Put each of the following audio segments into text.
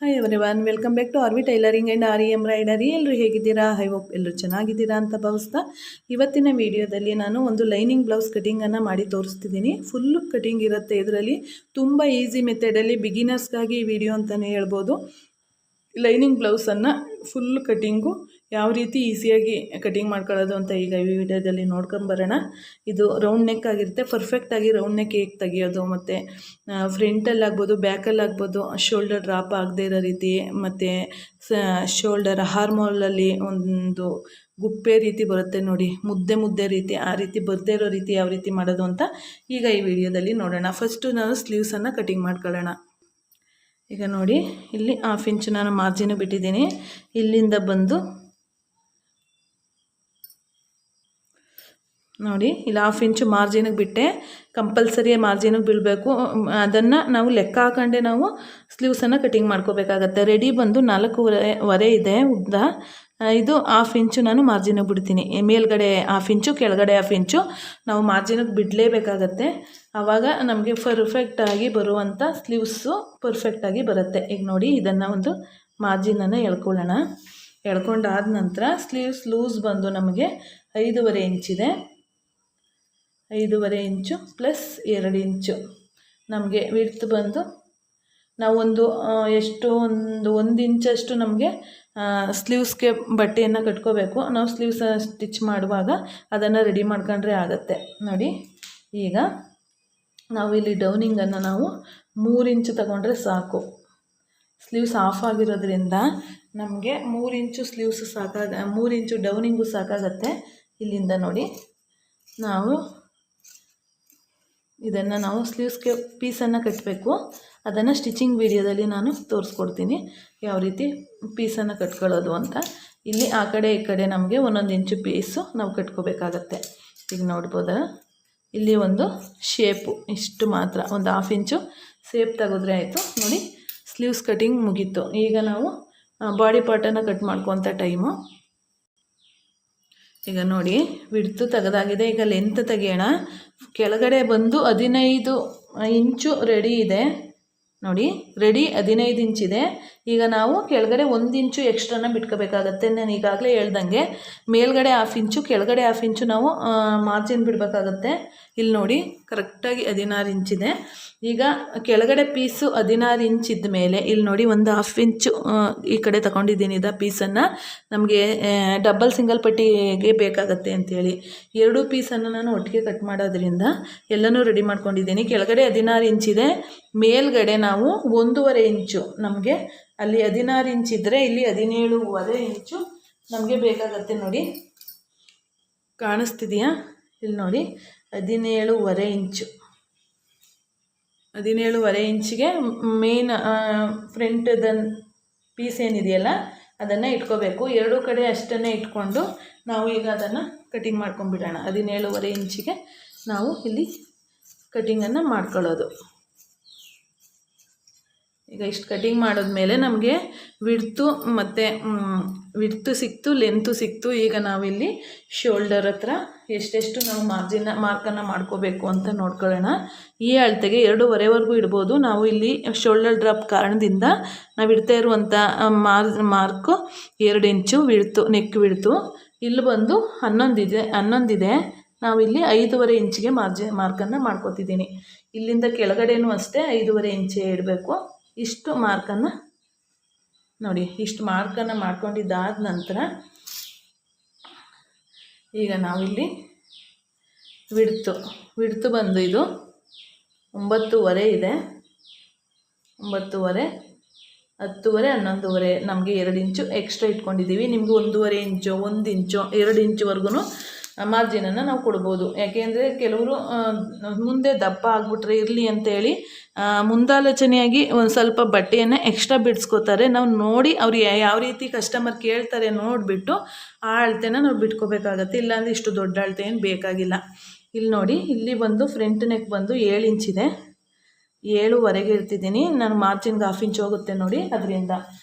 Hi everyone, welcome back to RV tailoring and R embroidery. ಎಲ್ಲರೂ ಹೇಗಿದ್ದೀರಾ? I hope ಎಲ್ಲರೂ ಚೆನ್ನಾಗಿದ್ದೀರಾ ಅಂತ ಭಾವಿಸ್ತಾ ಇವತ್ತಿನ ವಿಡಿಯೋದಲ್ಲಿ ನಾನು ಒಂದು ಲೈನಿಂಗ್ ಬ್ಲೌಸ್ ಕಟಿಂಗನ್ನು ಮಾಡಿ ತೋರಿಸ್ತಿದ್ದೀನಿ. ಫುಲ್ಲು ಕಟಿಂಗ್ ಇರುತ್ತೆ ಇದರಲ್ಲಿ. ತುಂಬ ಈಸಿ ಮೆಥಡಲ್ಲಿ ಬಿಗಿನರ್ಸ್ಗಾಗಿ ಈ ವಿಡಿಯೋ ಅಂತಲೇ ಹೇಳ್ಬೋದು. ಲೈನಿಂಗ್ ಬ್ಲೌಸನ್ನು ಫುಲ್ ಕಟಿಂಗು ಯಾವ ರೀತಿ ಈಸಿಯಾಗಿ ಕಟಿಂಗ್ ಮಾಡ್ಕೊಳ್ಳೋದು ಅಂತ ಈಗ ಈ ವಿಡಿಯೋದಲ್ಲಿ ನೋಡ್ಕೊಂಬರೋಣ. ಇದು ರೌಂಡ್ ನೆಕ್ ಆಗಿರುತ್ತೆ. ಪರ್ಫೆಕ್ಟಾಗಿ ರೌಂಡ್ ನೆಕ್ ಹೇಗೆ ತೆಗಿಯೋದು, ಮತ್ತು ಫ್ರಂಟಲ್ಲಿ ಆಗ್ಬೋದು, ಬ್ಯಾಕಲ್ಲಿ ಆಗ್ಬೋದು, ಶೋಲ್ಡರ್ ಡ್ರಾಪ್ ಆಗದೆ ಇರೋ ರೀತಿ, ಮತ್ತು ಶೋಲ್ಡರ್ ಹಾರ್ಮೋಲಲ್ಲಿ ಒಂದು ಗುಪ್ಪೆ ರೀತಿ ಬರುತ್ತೆ ನೋಡಿ, ಮುದ್ದೆ ರೀತಿ, ಆ ರೀತಿ ಬರದೇ ಇರೋ ರೀತಿ ಯಾವ ರೀತಿ ಮಾಡೋದು ಅಂತ ಈಗ ಈ ವಿಡಿಯೋದಲ್ಲಿ ನೋಡೋಣ. ಫಸ್ಟು ನಾನು ಸ್ಲೀವ್ಸನ್ನು ಕಟಿಂಗ್ ಮಾಡ್ಕೊಳ್ಳೋಣ. ಈಗ ನೋಡಿ, ಇಲ್ಲಿ 1/2 ಇಂಚ್ ನಾನು ಮಾರ್ಜಿನ್ ಬಿಟ್ಟಿದ್ದೀನಿ. ಇಲ್ಲಿಂದ ಬಂದು ನೋಡಿ, ಇಲ್ಲಿ 1/2 ಇಂಚು ಮಾರ್ಜಿನಿಗೆ ಬಿಟ್ಟೆ. ಕಂಪಲ್ಸರಿ ಮಾರ್ಜಿನಿಗೆ ಬೀಳಬೇಕು. ಅದನ್ನು ನಾವು ಲೆಕ್ಕ ಹಾಕೊಂಡೆ ನಾವು ಸ್ಲೀವ್ಸನ್ನು ಕಟಿಂಗ್ ಮಾಡ್ಕೋಬೇಕಾಗತ್ತೆ. ರೆಡಿ ಬಂದು 4.25 ಇದೆ ಉದ್ದ. ಇದು 1/2 ಇಂಚು ನಾನು ಮಾರ್ಜಿನಿಗೆ ಬಿಡ್ತೀನಿ. ಮೇಲ್ಗಡೆ 1/2 ಇಂಚು, ಕೆಳಗಡೆ 1/2 ಇಂಚು ನಾವು ಮಾರ್ಜಿನಿಗೆ ಬಿಡಲೇಬೇಕಾಗತ್ತೆ. ಆವಾಗ ನಮಗೆ ಪರ್ಫೆಕ್ಟಾಗಿ ಬರುವಂಥ ಸ್ಲೀವ್ಸು ಪರ್ಫೆಕ್ಟಾಗಿ ಬರುತ್ತೆ. ಈಗ ನೋಡಿ, ಇದನ್ನು ಒಂದು ಮಾರ್ಜಿನನ್ನು ಎಳ್ಕೊಳ್ಳೋಣ. ಎಳ್ಕೊಂಡಾದ ನಂತರ ಸ್ಲೀವ್ಸ್ ಲೂಸ್ ಬಂದು ನಮಗೆ 5.5 ಇಂಚಿದೆ. 5.5 ಇಂಚು ಪ್ಲಸ್ 2 ಇಂಚು ನಮಗೆ ವಿಡ್ತ್ ಬಂದು ನಾವೊಂದು ಎಷ್ಟು ಒಂದು ಇಂಚಷ್ಟು ನಮಗೆ ಸ್ಲೀವ್ಸ್ಗೆ ಬಟ್ಟೆಯನ್ನು ಕಟ್ಕೋಬೇಕು. ನಾವು ಸ್ಲೀವ್ಸ್ ಸ್ಟಿಚ್ ಮಾಡುವಾಗ ಅದನ್ನು ರೆಡಿ ಮಾಡ್ಕೊಂಡ್ರೆ ಆಗುತ್ತೆ. ನೋಡಿ, ಈಗ ನಾವು ಇಲ್ಲಿ ಡೌನಿಂಗನ್ನು ನಾವು 3 ಇಂಚು ತಗೊಂಡ್ರೆ ಸಾಕು. ಸ್ಲೀವ್ಸ್ ಆಫ್ ಆಗಿರೋದ್ರಿಂದ ನಮಗೆ 3 ಇಂಚು ಸ್ಲೀವ್ಸ್ 3 ಇಂಚು ಡೌನಿಂಗು ಸಾಕಾಗತ್ತೆ. ಇಲ್ಲಿಂದ ನೋಡಿ, ನಾವು ಇದನ್ನು ನಾವು ಸ್ಲೀವ್ಸ್ಗೆ ಪೀಸನ್ನು ಕಟ್ಟಬೇಕು. ಅದನ್ನು ಸ್ಟಿಚಿಂಗ್ ವಿಡಿಯೋದಲ್ಲಿ ನಾನು ತೋರಿಸ್ಕೊಡ್ತೀನಿ ಯಾವ ರೀತಿ ಪೀಸನ್ನು ಕಟ್ಕೊಳ್ಳೋದು ಅಂತ. ಇಲ್ಲಿ ಆ ಕಡೆ ಈ ಕಡೆ ನಮಗೆ 1 ಇಂಚು ಪೀಸು ನಾವು ಕಟ್ಕೋಬೇಕಾಗತ್ತೆ. ಈಗ ನೋಡ್ಬೋದಾ, ಇಲ್ಲಿ ಒಂದು ಶೇಪು ಇಷ್ಟು ಮಾತ್ರ, ಒಂದು 1/2 ಇಂಚು ಶೇಪ್ ತೆಗೆದ್ರೆ ಆಯಿತು. ನೋಡಿ, ಸ್ಲೀವ್ಸ್ ಕಟಿಂಗ್ ಮುಗೀತು. ಈಗ ನಾವು ಬಾಡಿ ಪಾರ್ಟನ್ನು ಕಟ್ ಮಾಡ್ಕೊತ ಟೈಮು. ಈಗ ನೋಡಿ, ವಿಡ್ತು ತೆಗೆದಾಗಿದೆ. ಈಗ ಲೆಂತ್ ತೆಗೆಯೋಣ. ಕೆಳಗಡೆ ಬಂದು 15 ಇಂಚು ರೆಡಿ ಇದೆ ನೋಡಿ, ರೆಡಿ 15 ಇಂಚಿದೆ. ಈಗ ನಾವು ಕೆಳಗಡೆ 1 ಇಂಚು ಎಕ್ಸ್ಟ್ರಾನ ಬಿಟ್ಕೋಬೇಕಾಗತ್ತೆ. ನಾನು ಈಗಾಗಲೇ ಹೇಳ್ದಂಗೆ ಮೇಲ್ಗಡೆ 1/2 ಇಂಚು, ಕೆಳಗಡೆ 1/2 ಇಂಚು ನಾವು ಮಾರ್ಜಿನ್ ಬಿಡಬೇಕಾಗತ್ತೆ. ಇಲ್ಲಿ ನೋಡಿ, ಕರೆಕ್ಟಾಗಿ 16 ಇಂಚಿದೆ. ಈಗ ಕೆಳಗಡೆ ಪೀಸು 16 ಇಂಚ್ ಇದ್ದ ಮೇಲೆ ಇಲ್ಲಿ ನೋಡಿ, ಒಂದು 1/2 ಇಂಚು ಈ ಕಡೆ ತಗೊಂಡಿದ್ದೀನಿ. ಇದ ಪೀಸನ್ನು ನಮಗೆ ಡಬಲ್ ಸಿಂಗಲ್ ಪಟ್ಟಿಗೆ ಬೇಕಾಗತ್ತೆ ಅಂಥೇಳಿ 2 ಪೀಸನ್ನು ನಾನು ಒಟ್ಟಿಗೆ ಕಟ್ ಮಾಡೋದ್ರಿಂದ ಎಲ್ಲನೂ ರೆಡಿ ಮಾಡ್ಕೊಂಡಿದ್ದೀನಿ. ಕೆಳಗಡೆ 16 ಇಂಚಿದೆ, ಮೇಲ್ಗಡೆ ನಾವು 1.5 ಇಂಚು, ನಮಗೆ ಅಲ್ಲಿ 16 ಇಂಚ್ ಇದ್ದರೆ ಇಲ್ಲಿ 17.5 ಇಂಚು ನಮಗೆ ಬೇಕಾಗತ್ತೆ. ನೋಡಿ, ಕಾಣಿಸ್ತಿದೆಯಾ? ಇಲ್ಲಿ ನೋಡಿ, 17.5 ಇಂಚು. 17.5 ಇಂಚಿಗೆ ಮೇನ್ ಫ್ರಂಟದ ಪೀಸ್ ಏನಿದೆಯಲ್ಲ ಅದನ್ನು ಇಟ್ಕೋಬೇಕು. 2 ಕಡೆ ಅಷ್ಟನ್ನೇ ಇಟ್ಕೊಂಡು ನಾವು ಈಗ ಅದನ್ನು ಕಟಿಂಗ್ ಮಾಡ್ಕೊಂಡ್ಬಿಡೋಣ. 17.5 ಇಂಚಿಗೆ ನಾವು ಇಲ್ಲಿ ಕಟಿಂಗನ್ನು ಮಾಡ್ಕೊಳ್ಳೋದು. ಈಗ ಇಷ್ಟು ಕಟಿಂಗ್ ಮಾಡಿದ್ಮೇಲೆ ನಮಗೆ ವಿಡ್ತು ಸಿಕ್ತು, ಲೆಂತು ಸಿಕ್ತು. ಈಗ ನಾವಿಲ್ಲಿ ಶೋಲ್ಡರ್ ಹತ್ರ ಎಷ್ಟೆಷ್ಟು ನಾವು ಮಾರ್ಕನ್ನು ಮಾಡ್ಕೋಬೇಕು ಅಂತ ನೋಡ್ಕೊಳ್ಳೋಣ. ಈ ಅಳತೆಗೆ 2.25ವರೆಗೂ ಇಡ್ಬೋದು. ನಾವು ಇಲ್ಲಿ ಶೋಲ್ಡರ್ ಡ್ರಾಪ್ ಕಾರಣದಿಂದ ನಾವು ಇಡ್ತಾ ಇರುವಂಥ ಮಾರ್ಕು 2 ಇಂಚು ವಿಡ್ತು, ನೆಕ್ ವಿಡ್ತು. ಇಲ್ಲಿ ಬಂದು 11 ಇದೆ. ನಾವಿಲ್ಲಿ 5.5 ಇಂಚಿಗೆ ಮಾರ್ಕನ್ನು ಮಾಡ್ಕೋತಿದ್ದೀನಿ. ಇಲ್ಲಿಂದ ಕೆಳಗಡೆನೂ ಅಷ್ಟೇ 5.5 ಇಂಚೇ ಇಡಬೇಕು. ಇಷ್ಟು ಮಾರ್ಕನ್ನು ನೋಡಿ, ಇಷ್ಟು ಮಾರ್ಕನ್ನು ಮಾಡ್ಕೊಂಡಿದ್ದಾದ ನಂತರ ಈಗ ನಾವಿಲ್ಲಿ ವಿಡ್ತು ಬಂದು ಇದು 9.5 ಇದೆ. 9.5, 10.5, 11.5 ನಮಗೆ 2 ಇಂಚು ಎಕ್ಸ್ಟ್ರಾ ಇಟ್ಕೊಂಡಿದ್ದೀವಿ. ನಿಮಗೆ 1.5 ಇಂಚು, 1 ಇಂಚು, 2 ಇಂಚುವರೆಗೂ ಮಾರ್ಜಿನನ್ನು ನಾವು ಕೊಡ್ಬೋದು. ಯಾಕೆಂದರೆ ಕೆಲವರು ಮುಂದೆ ದಪ್ಪ ಆಗಿಬಿಟ್ರೆ ಇರಲಿ ಅಂತೇಳಿ ಮುಂದಾಲೋಚನೆಯಾಗಿ ಒಂದು ಸ್ವಲ್ಪ ಬಟ್ಟೆಯನ್ನು ಎಕ್ಸ್ಟ್ರಾ ಬಿಡಿಸ್ಕೋತಾರೆ. ನಾವು ನೋಡಿ ಅವ್ರು ಯಾವ ರೀತಿ ಕಸ್ಟಮರ್ ಕೇಳ್ತಾರೆ ನೋಡಿಬಿಟ್ಟು ಆ ಅಳತೆನ ನಾವು ಬಿಟ್ಕೋಬೇಕಾಗತ್ತೆ. ಇಲ್ಲಾಂದರೆ ಇಷ್ಟು ದೊಡ್ಡ ಅಳತೆ ಏನು ಬೇಕಾಗಿಲ್ಲ. ಇಲ್ಲಿ ನೋಡಿ, ಇಲ್ಲಿ ಬಂದು ಫ್ರಂಟ್ ನೆಕ್ ಬಂದು 7 ಇಂಚಿದೆ. 7.5 ಇರ್ತಿದ್ದೀನಿ ನಾನು. ಮಾರ್ಜಿನ್ಗೆ 1/2 ಇಂಚ್ ಹೋಗುತ್ತೆ ನೋಡಿ, ಅದರಿಂದ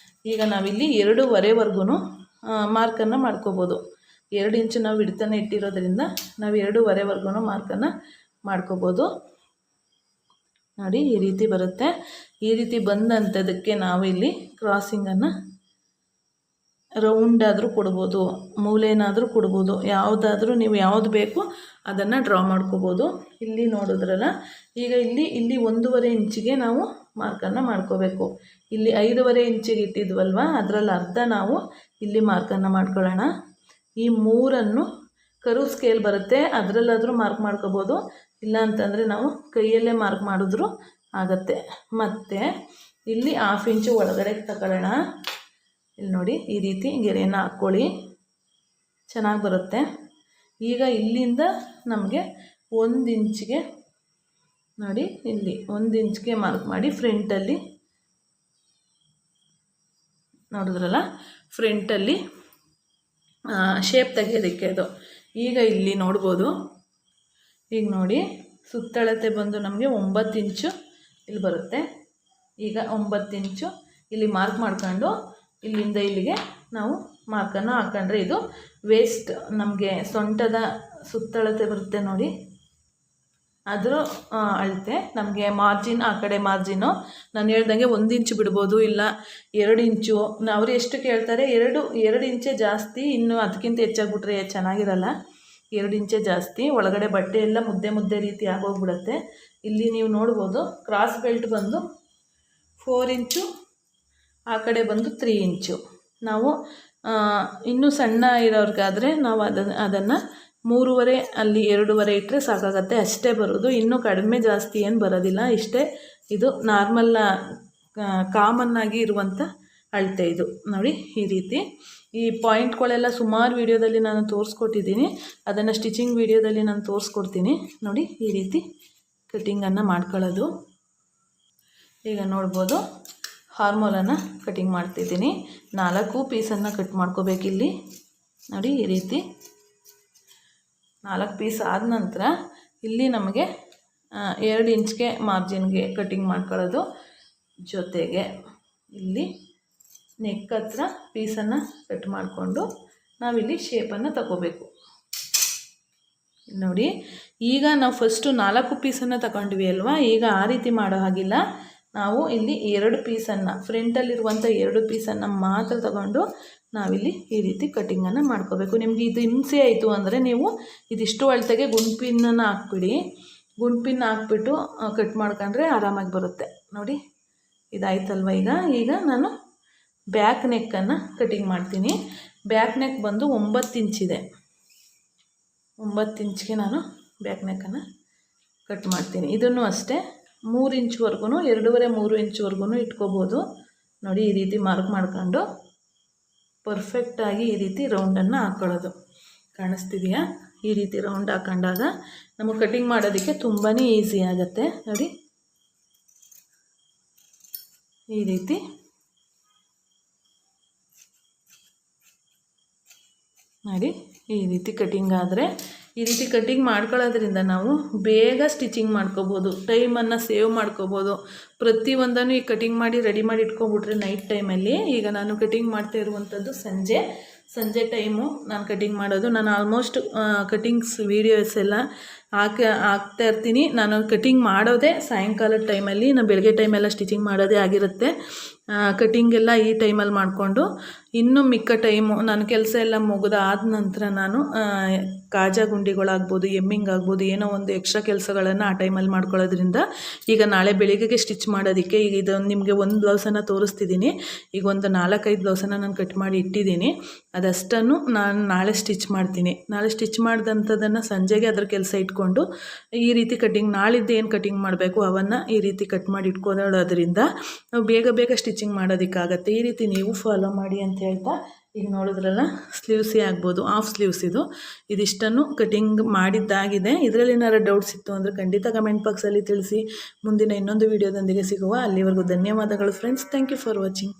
ಈಗ ನಾವಿಲ್ಲಿ 2.25ವರೆಗೂ ಮಾರ್ಕನ್ನು ಮಾಡ್ಕೋಬೋದು. 2 ಇಂಚು ನಾವು ಹಿಡ್ತಾನೆ ಇಟ್ಟಿರೋದ್ರಿಂದ ನಾವು 2.25ವರೆಗೂ ಮಾರ್ಕನ್ನು ಮಾಡ್ಕೋಬೋದು. ನೋಡಿ ಈ ರೀತಿ ಬರುತ್ತೆ. ಈ ರೀತಿ ಬಂದಂಥದ್ದಕ್ಕೆ ನಾವು ಇಲ್ಲಿ ಕ್ರಾಸಿಂಗನ್ನು ರೌಂಡ್ ಆದರೂ ಕೊಡ್ಬೋದು, ಮೂಲೆನಾದರೂ ಕೊಡ್ಬೋದು, ಯಾವುದಾದ್ರೂ ನೀವು ಯಾವುದು ಬೇಕು ಅದನ್ನು ಡ್ರಾ ಮಾಡ್ಕೋಬೋದು. ಇಲ್ಲಿ ನೋಡಿದ್ರಲ್ಲ, ಈಗ ಇಲ್ಲಿ 1.5 ಇಂಚಿಗೆ ನಾವು ಮಾರ್ಕನ್ನು ಮಾಡ್ಕೋಬೇಕು. ಇಲ್ಲಿ 5.5 ಇಂಚಿಗೆ ಇಟ್ಟಿದ್ವಲ್ವ, ಅದರಲ್ಲಿ ಅರ್ಧ ನಾವು ಇಲ್ಲಿ ಮಾರ್ಕನ್ನು ಮಾಡ್ಕೊಳ್ಳೋಣ. ಈ 3ಅನ್ನು ಕರ್ವ್ ಸ್ಕೇಲ್ ಬರುತ್ತೆ, ಅದರಲ್ಲಾದರೂ ಮಾರ್ಕ್ ಮಾಡ್ಕೋಬೋದು, ಇಲ್ಲ ಅಂತಂದರೆ ನಾವು ಕೈಯಲ್ಲೇ ಮಾರ್ಕ್ ಮಾಡಿದ್ರೂ ಆಗುತ್ತೆ. ಮತ್ತು ಇಲ್ಲಿ 1/2 ಇಂಚು ಒಳಗಡೆ ತಗೊಳ್ಳೋಣ. ಇಲ್ಲಿ ನೋಡಿ ಈ ರೀತಿ ಗೆರೆಯನ್ನು ಹಾಕ್ಕೊಳ್ಳಿ, ಚೆನ್ನಾಗಿ ಬರುತ್ತೆ. ಈಗ ಇಲ್ಲಿಂದ ನಮಗೆ 1 ಇಂಚಿಗೆ ನೋಡಿ, ಇಲ್ಲಿ 1 ಇಂಚ್ಗೆ ಮಾರ್ಕ್ ಮಾಡಿ ಫ್ರಂಟಲ್ಲಿ ನೋಡಿದ್ರಲ್ಲ, ಫ್ರಂಟಲ್ಲಿ ಶೇಪ್ ತೆಗೆಯೋದಕ್ಕೆ ಅದು. ಈಗ ಇಲ್ಲಿ ನೋಡ್ಬೋದು, ಈಗ ನೋಡಿ ಸುತ್ತಳತೆ ಬಂದು ನಮಗೆ 9 ಇಂಚು ಇಲ್ಲಿ ಬರುತ್ತೆ. ಈಗ 9 ಇಂಚು ಇಲ್ಲಿ ಮಾರ್ಕ್ ಮಾಡ್ಕೊಂಡು ಇಲ್ಲಿಂದ ಇಲ್ಲಿಗೆ ನಾವು ಮಾರ್ಕನ್ನು ಹಾಕೊಂಡ್ರೆ ಇದು ವೇಸ್ಟ್ ನಮಗೆ ಸೊಂಟದ ಸುತ್ತಳತೆ ಬರುತ್ತೆ ನೋಡಿ, ಅದರ ಅಳತೆ ನಮಗೆ ಮಾರ್ಜಿನ್. ಆ ಕಡೆ ಮಾರ್ಜಿನು ನಾನು ಹೇಳ್ದಂಗೆ 1 ಇಂಚು ಬಿಡ್ಬೋದು, ಇಲ್ಲ 2 ಇಂಚು. ಅವರು ಎಷ್ಟು ಕೇಳ್ತಾರೆ, 2 ಇಂಚೇ ಜಾಸ್ತಿ, ಇನ್ನು ಅದಕ್ಕಿಂತ ಹೆಚ್ಚಾಗ್ಬಿಟ್ರೆ ಚೆನ್ನಾಗಿರಲ್ಲ. 2 ಇಂಚೇ ಜಾಸ್ತಿ, ಒಳಗಡೆ ಬಟ್ಟೆ ಎಲ್ಲ ಮುದ್ದೆ ರೀತಿ ಆಗೋಗ್ಬಿಡುತ್ತೆ. ಇಲ್ಲಿ ನೀವು ನೋಡ್ಬೋದು ಕ್ರಾಸ್ ಬೆಲ್ಟ್ ಬಂದು 4 ಇಂಚು, ಆ ಕಡೆ ಬಂದು 3 ಇಂಚು. ನಾವು ಇನ್ನೂ ಸಣ್ಣ ಇರೋರಿಗಾದರೆ ನಾವು ಅದನ್ನು 3.5 ಅಲ್ಲಿ 2.5 ಇಟ್ಟರೆ ಸಾಕಾಗತ್ತೆ, ಅಷ್ಟೇ ಬರೋದು. ಇನ್ನೂ ಕಡಿಮೆ ಜಾಸ್ತಿ ಏನು ಬರೋದಿಲ್ಲ, ಇಷ್ಟೇ. ಇದು ನಾರ್ಮಲ್ ಕಾಮನ್ನಾಗಿ ಇರುವಂಥ ಅಳತೆ ಇದು ನೋಡಿ. ಈ ರೀತಿ ಈ ಪಾಯಿಂಟ್ಗಳೆಲ್ಲ ಸುಮಾರು ವೀಡಿಯೋದಲ್ಲಿ ನಾನು ತೋರಿಸ್ಕೊಟ್ಟಿದ್ದೀನಿ, ಅದನ್ನು ಸ್ಟಿಚಿಂಗ್ ವೀಡಿಯೋದಲ್ಲಿ ನಾನು ತೋರಿಸ್ಕೊಡ್ತೀನಿ ನೋಡಿ. ಈ ರೀತಿ ಕಟ್ಟಿಂಗನ್ನು ಮಾಡ್ಕೊಳ್ಳೋದು. ಈಗ ನೋಡ್ಬೋದು ಹಾರ್ಮೋಲನ್ನು ಕಟಿಂಗ್ ಮಾಡ್ತಿದ್ದೀನಿ. 4 ಪೀಸನ್ನು ಕಟ್ ಮಾಡ್ಕೋಬೇಕಿಲ್ಲಿ ನೋಡಿ. ಈ ರೀತಿ 4 ಪೀಸ್ ಆದ ನಂತರ ಇಲ್ಲಿ ನಮಗೆ 2 ಇಂಚ್ಗೆ ಮಾರ್ಜಿನ್ಗೆ ಕಟಿಂಗ್ ಮಾಡ್ಕೊಳ್ಳೋದು. ಜೊತೆಗೆ ಇಲ್ಲಿ ನೆಕ್ ಹತ್ರ ಪೀಸನ್ನು ಕಟ್ ಮಾಡಿಕೊಂಡು ನಾವಿಲ್ಲಿ ಶೇಪನ್ನು ತಗೋಬೇಕು ನೋಡಿ. ಈಗ ನಾವು ಫಸ್ಟು 4 ಪೀಸನ್ನು ತಗೊಂಡ್ವಿ ಅಲ್ವಾ, ಈಗ ಆ ರೀತಿ ಮಾಡೋ ಹಾಗಿಲ್ಲ. ನಾವು ಇಲ್ಲಿ 2 ಪೀಸನ್ನು, ಫ್ರಂಟಲ್ಲಿರುವಂಥ 2 ಪೀಸನ್ನು ಮಾತ್ರ ತಗೊಂಡು ನಾವಿಲ್ಲಿ ಈ ರೀತಿ ಕಟ್ಟಿಂಗನ್ನು ಮಾಡ್ಕೋಬೇಕು. ನಿಮಗೆ ಇದು ಹಿಂಸೆ ಆಯಿತು ಅಂದರೆ ನೀವು ಇದಿಷ್ಟು ಅಳತೆಗೆ ಗುಂಡ್ಪಿನ್ನನ್ನು ಹಾಕ್ಬಿಡಿ. ಗುಂಡ್ಪಿನ್ ಹಾಕ್ಬಿಟ್ಟು ಕಟ್ ಮಾಡ್ಕೊಂಡ್ರೆ ಆರಾಮಾಗಿ ಬರುತ್ತೆ ನೋಡಿ. ಇದಾಯ್ತಲ್ವ. ಈಗ ನಾನು ಬ್ಯಾಕ್ ನೆಕ್ಕನ್ನು ಕಟಿಂಗ್ ಮಾಡ್ತೀನಿ. ಬ್ಯಾಕ್ ನೆಕ್ ಬಂದು 9 ಇಂಚಿದೆ. 9 ಇಂಚ್ಗೆ ನಾನು ಬ್ಯಾಕ್ ನೆಕ್ಕನ್ನು ಕಟ್ ಮಾಡ್ತೀನಿ. ಇದನ್ನು ಅಷ್ಟೇ 3 ಇಂಚ್ವರೆಗೂ, 2.5-3 ಇಂಚ್ವರೆಗೂ ಇಟ್ಕೋಬೋದು ನೋಡಿ. ಈ ರೀತಿ ಮಾರ್ಕ್ ಮಾಡ್ಕೊಂಡು ಪರ್ಫೆಕ್ಟಾಗಿ ಈ ರೀತಿ ರೌಂಡನ್ನು ಹಾಕ್ಕೊಳ್ಳೋದು. ಕಾಣಿಸ್ತಿದೆಯಾ? ಈ ರೀತಿ ರೌಂಡ್ ಹಾಕೊಂಡಾಗ ನಮಗೆ ಕಟಿಂಗ್ ಮಾಡೋದಕ್ಕೆ ತುಂಬಾ ಈಸಿ ಆಗುತ್ತೆ ನೋಡಿ. ಈ ರೀತಿ ನೋಡಿ. ಈ ರೀತಿ ಕಟಿಂಗ್ ಆದರೆ, ಈ ರೀತಿ ಕಟಿಂಗ್ ಮಾಡ್ಕೊಳ್ಳೋದ್ರಿಂದ ನಾವು ಬೇಗ ಸ್ಟಿಚಿಂಗ್ ಮಾಡ್ಕೋಬೋದು, ಟೈಮನ್ನು ಸೇವ್ ಮಾಡ್ಕೋಬೋದು. ಪ್ರತಿಯೊಂದನ್ನು ಈ ಕಟಿಂಗ್ ಮಾಡಿ ರೆಡಿ ಮಾಡಿ ಇಟ್ಕೊಬಿಟ್ರೆ ನೈಟ್ ಟೈಮಲ್ಲಿ. ಈಗ ನಾನು ಕಟಿಂಗ್ ಮಾಡ್ತಾ ಇರುವಂಥದ್ದು ಸಂಜೆ ಟೈಮು ನಾನು ಕಟಿಂಗ್ ಮಾಡೋದು. ನಾನು ಆಲ್ಮೋಸ್ಟ್ ಕಟಿಂಗ್ಸ್ ವೀಡಿಯೋಸ್ ಎಲ್ಲ ಹಾಕ್ತಾ ಇರ್ತೀನಿ. ನಾನು ಕಟಿಂಗ್ ಮಾಡೋದೇ ಸಾಯಂಕಾಲದ ಟೈಮಲ್ಲಿ, ನಾನು ಬೆಳಗ್ಗೆ ಟೈಮೆಲ್ಲ ಸ್ಟಿಚಿಂಗ್ ಮಾಡೋದೇ ಆಗಿರುತ್ತೆ. ಕಟಿಂಗೆಲ್ಲ ಈ ಟೈಮಲ್ಲಿ ಮಾಡಿಕೊಂಡು ಇನ್ನು ಮಿಕ್ಕ ಟೈಮು ನನ್ನ ಕೆಲಸ ಎಲ್ಲ ಮುಗಿದಾದ ನಂತರ ನಾನು ಕಾಜಾ ಗುಂಡಿಗಳಾಗ್ಬೋದು, ಎಮ್ಮಿಂಗ್ ಆಗ್ಬೋದು, ಏನೋ ಒಂದು ಎಕ್ಸ್ಟ್ರಾ ಕೆಲಸಗಳನ್ನು ಆ ಟೈಮಲ್ಲಿ ಮಾಡ್ಕೊಳ್ಳೋದ್ರಿಂದ ಈಗ ನಾಳೆ ಬೆಳಿಗ್ಗೆಗೆ ಸ್ಟಿಚ್ ಮಾಡೋದಕ್ಕೆ ಈಗ ಇದೊಂದು ನಿಮಗೆ ಒಂದು ಬ್ಲೌಸನ್ನು ತೋರಿಸ್ತಿದ್ದೀನಿ. ಈಗ ಒಂದು 4-5 ಬ್ಲೌಸನ್ನು ನಾನು ಕಟ್ ಮಾಡಿ ಇಟ್ಟಿದ್ದೀನಿ. ಅದಷ್ಟನ್ನು ನಾನು ನಾಳೆ ಸ್ಟಿಚ್ ಮಾಡ್ತೀನಿ. ನಾಳೆ ಸ್ಟಿಚ್ ಮಾಡಿದಂಥದ್ದನ್ನು ಸಂಜೆಗೆ ಅದರ ಕೆಲಸ ಇಟ್ಕೊಂಡು ಈ ರೀತಿ ಕಟಿಂಗ್, ನಾಳಿದ್ದು ಏನು ಕಟಿಂಗ್ ಮಾಡಬೇಕು ಅವನ್ನು ಈ ರೀತಿ ಕಟ್ ಮಾಡಿ ಇಟ್ಕೊಳ್ಳೋದ್ರಿಂದ ನಾವು ಬೇಗ ಸ್ಟಿಚಿಂಗ್ ಮಾಡೋದಕ್ಕಾಗತ್ತೆ. ಈ ರೀತಿ ನೀವು ಫಾಲೋ ಮಾಡಿ ಅಂತ ಹೇಳ್ತಾ, ಈಗ ನೋಡಿದ್ರಲ್ಲ ಸ್ಲೀವ್ಸೇ ಆಗ್ಬೋದು, ಹಾಫ್ ಸ್ಲೀವ್ಸ್ ಇದಿಷ್ಟನ್ನು ಕಟಿಂಗ್ ಮಾಡಿದ್ದಾಗಿದೆ. ಇದರಲ್ಲಿ ಏನಾದ್ರು ಡೌಟ್ಸ್ ಇತ್ತು ಅಂದರೆ ಖಂಡಿತ ಕಮೆಂಟ್ ಬಾಕ್ಸಲ್ಲಿ ತಿಳಿಸಿ. ಮುಂದಿನ ಇನ್ನೊಂದು ವಿಡಿಯೋದೊಂದಿಗೆ ಸಿಗುವ. ಅಲ್ಲಿವರೆಗೂ ಧನ್ಯವಾದಗಳು friends. Thank you for watching.